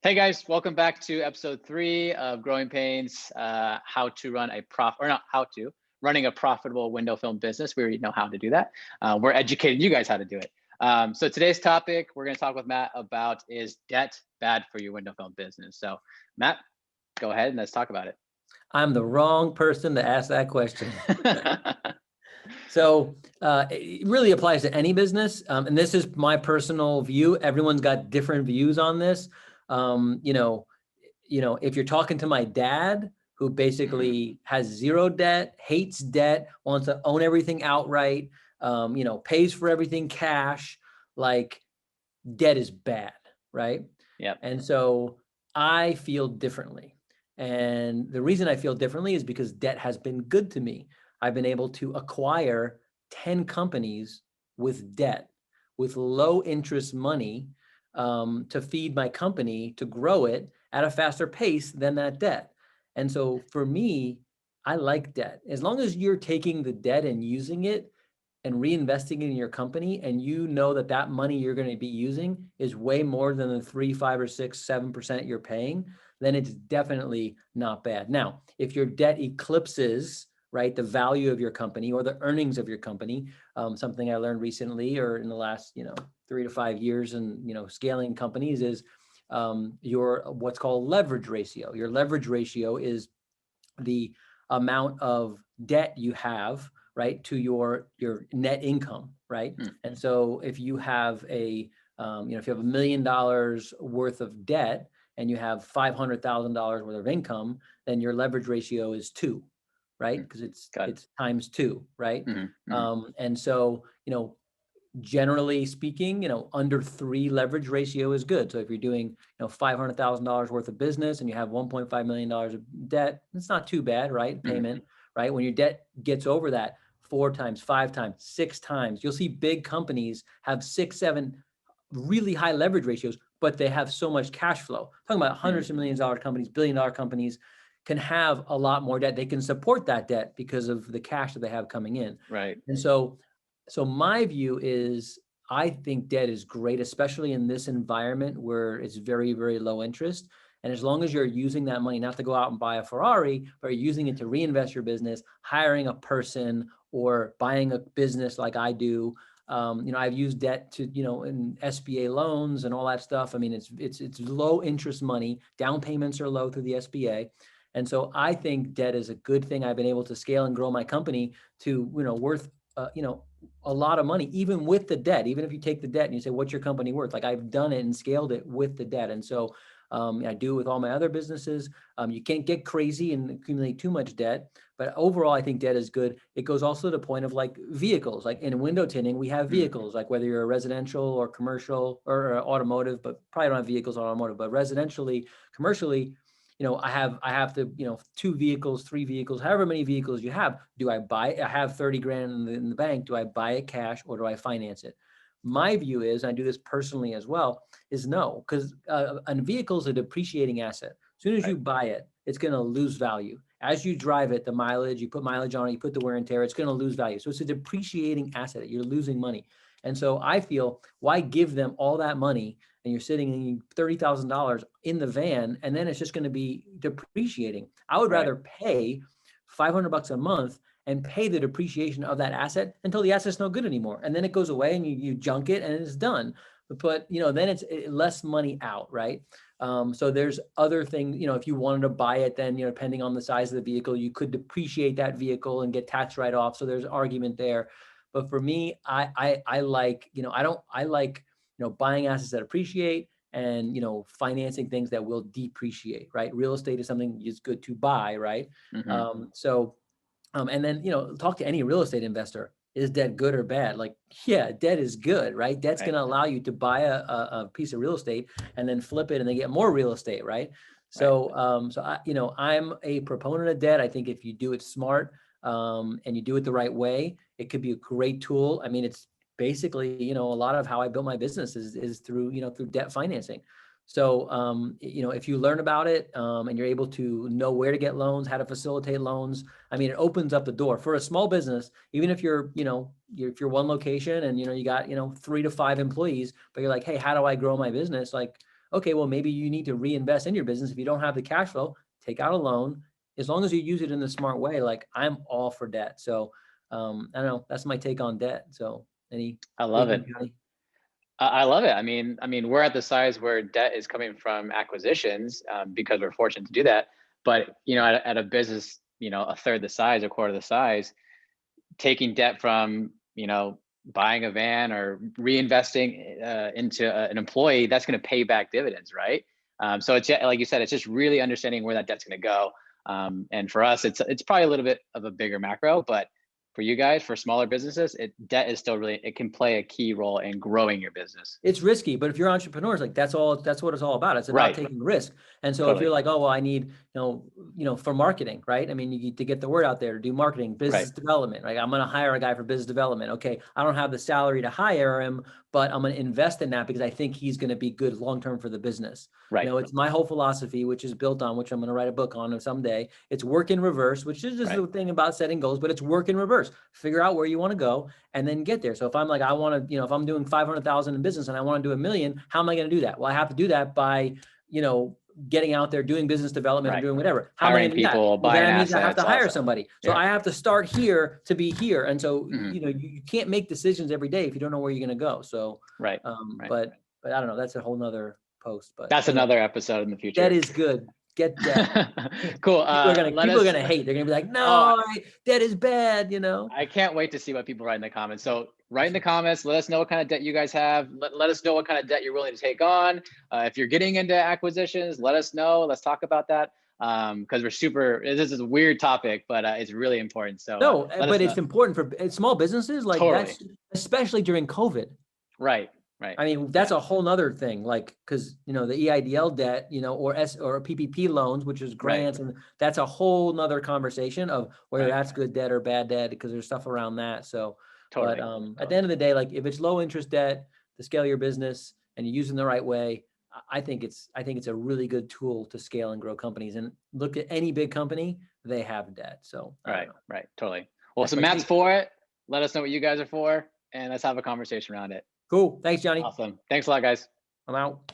Hey guys, welcome back to episode 3 of Growing Pains, how to run a running a profitable window film business. We already know how to do that. We're educating you guys how to do it. So today's topic we're going to talk with Matt about is debt bad for your window film business? So Matt, go ahead and let's talk about it. I'm the wrong person to ask that question. So it really applies to any business. And this is my personal view. Everyone's got different views on this. If you're talking to my dad, who basically has zero debt, hates debt, wants to own everything outright, pays for everything cash, like debt is bad, right? Yep. And so I feel differently. And the reason I feel differently is because debt has been good to me. I've been able to acquire 10 companies with debt, with low interest money, to feed my company, to grow it at a faster pace than that debt. And so for me, I like debt. As long as you're taking the debt and using it and reinvesting in your company, and you know that that money you're going to be using is way more than the 3, 5, or 6, 7% you're paying, then it's definitely not bad. Now, if your debt eclipses, right, the value of your company or the earnings of your company, something I learned recently or in the last, 3 to 5 years and, scaling companies is your what's called leverage ratio. Your leverage ratio is the amount of debt you have, right, to your net income, right? And so if you have if you have $1 million worth of debt and you have $500,000 worth of income, then your leverage ratio is 2, right? Because it's times 2, right? And so generally speaking, under 3 leverage ratio is good. So if you're doing, $500,000 worth of business and you have $1.5 million of debt, it's not too bad, right? Payment, right? When your debt gets over that 4 times, 5 times, 6 times, you'll see big companies have 6, 7 really high leverage ratios, but they have so much cash flow. Talking about hundreds of millions of dollar companies, billion-dollar companies can have a lot more debt. They can support that debt because of the cash that they have coming in. Right. And so my view is I think debt is great, especially in this environment where it's very, very low interest. And as long as you're using that money, not to go out and buy a Ferrari, but you're using it to reinvest your business, hiring a person or buying a business like I do. I've used debt to, in SBA loans and all that stuff. I mean, it's low interest money. Down payments are low through the SBA. And so I think debt is a good thing. I've been able to scale and grow my company to, worth, a lot of money, even with the debt. Even if you take the debt and you say, what's your company worth? Like I've done it and scaled it with the debt. And so I do with all my other businesses. You can't get crazy and accumulate too much debt, but overall, I think debt is good. It goes also to the point of like vehicles, like in window tinting, we have vehicles, like whether you're a residential or commercial or automotive, but probably don't have vehicles on automotive, but residentially, commercially, I have to, 2 vehicles, 3 vehicles, however many vehicles you have. Do I buy? I have 30 grand in the bank. Do I buy it cash or do I finance it? My view is, and I do this personally as well, is no, because a vehicle is a depreciating asset. As soon as you buy it, it's going to lose value. As you drive it, the mileage, you put mileage on it, you put the wear and tear, it's going to lose value. So it's a depreciating asset. You're losing money. And so I feel, why give them all that money and you're sitting in $30,000 in the van, and then it's just going to be depreciating? I would rather pay $500 a month and pay the depreciation of that asset until the asset's no good anymore. And then it goes away and you junk it and it's done. But then it's less money out, right? So there's other things, if you wanted to buy it, then, depending on the size of the vehicle, you could depreciate that vehicle and get tax write-off. So there's an argument there. But for me, I like, I like, buying assets that appreciate and, financing things that will depreciate, right? Real estate is something that's good to buy, right? And then, talk to any real estate investor. Is debt good or bad? Like, yeah, debt is good, right? Debt's going to allow you to buy a piece of real estate and then flip it and then get more real estate, right? So, I'm a proponent of debt. I think if you do it smart and you do it the right way, it could be a great tool. I mean, it's basically, a lot of how I built my business is through, through debt financing. So, if you learn about it and you're able to know where to get loans, how to facilitate loans, I mean, it opens up the door for a small business. Even if you're, if you're one location and, you got, 3 to 5 employees, but you're like, hey, how do I grow my business? Like, okay, well, maybe you need to reinvest in your business. If you don't have the cash flow, take out a loan. As long as you use it in a smart way, like I'm all for debt. So I don't know. That's my take on debt. So any I love it. thinking, Johnny? I love it. I mean, we're at the size where debt is coming from acquisitions because we're fortunate to do that. But at a business, a third the size, a quarter the size, taking debt from buying a van or reinvesting into an employee, that's going to pay back dividends, right? So it's, like you said, it's just really understanding where that debt's going to go. And for us, it's probably a little bit of a bigger macro, but for you guys, for smaller businesses, debt is still really, it can play a key role in growing your business. It's risky, but if you're entrepreneurs, like that's what it's all about. It's about Right. taking risk. And so if Totally. you're like, oh, well, I need, for marketing, right? I mean, you need to get the word out there, do marketing, business Right. development, right? I'm going to hire a guy for business development. Okay. I don't have the salary to hire him, but I'm going to invest in that because I think he's going to be good long-term for the business. Right. It's my whole philosophy, which is built on, which I'm going to write a book on someday. It's work in reverse, which is just Right. the thing about setting goals, but it's work in reverse. Figure out where you want to go and then get there. So if I'm like, I want to, if I'm doing 500,000 in business and I want to do 1 million, how am I going to do that? Well, I have to do that by, getting out there, doing business development, Right. and doing whatever. How Hiring am I going to do people, that? Well, buying that means I have to assets hire also. somebody. So Yeah. I have to start here to be here. And so, Mhm. you can't make decisions every day if you don't know where you're going to go. So, Right. but I don't know, that's a whole nother post, but That's anyway, another episode in the future. that is good. Get debt. Cool. People are gonna hate. They're gonna be like, no, debt is bad, I can't wait to see what people write in the comments. So write in the comments, let us know what kind of debt you guys have. Let us know what kind of debt you're willing to take on. If you're getting into acquisitions, let us know. Let's talk about that. Because this is a weird topic, but it's really important. So no, let us but know. it's important for small businesses, like Totally. that's especially during COVID. Right. I mean, that's a whole nother thing, like, because, the EIDL debt, or PPP loans, which is grants. And that's a whole nother conversation of whether that's good debt or bad debt, because there's stuff around that. So, Totally. but at the end of the day, like if it's low interest debt to scale your business and you're using the right way, I think it's a really good tool to scale and grow companies. And look at any big company, they have debt. So, Right. Totally. Well, That's so my Matt's take. for it. Let us know what you guys are for, and let's have a conversation around it. Cool. Thanks, Johnny. Awesome. Thanks a lot, guys. I'm out.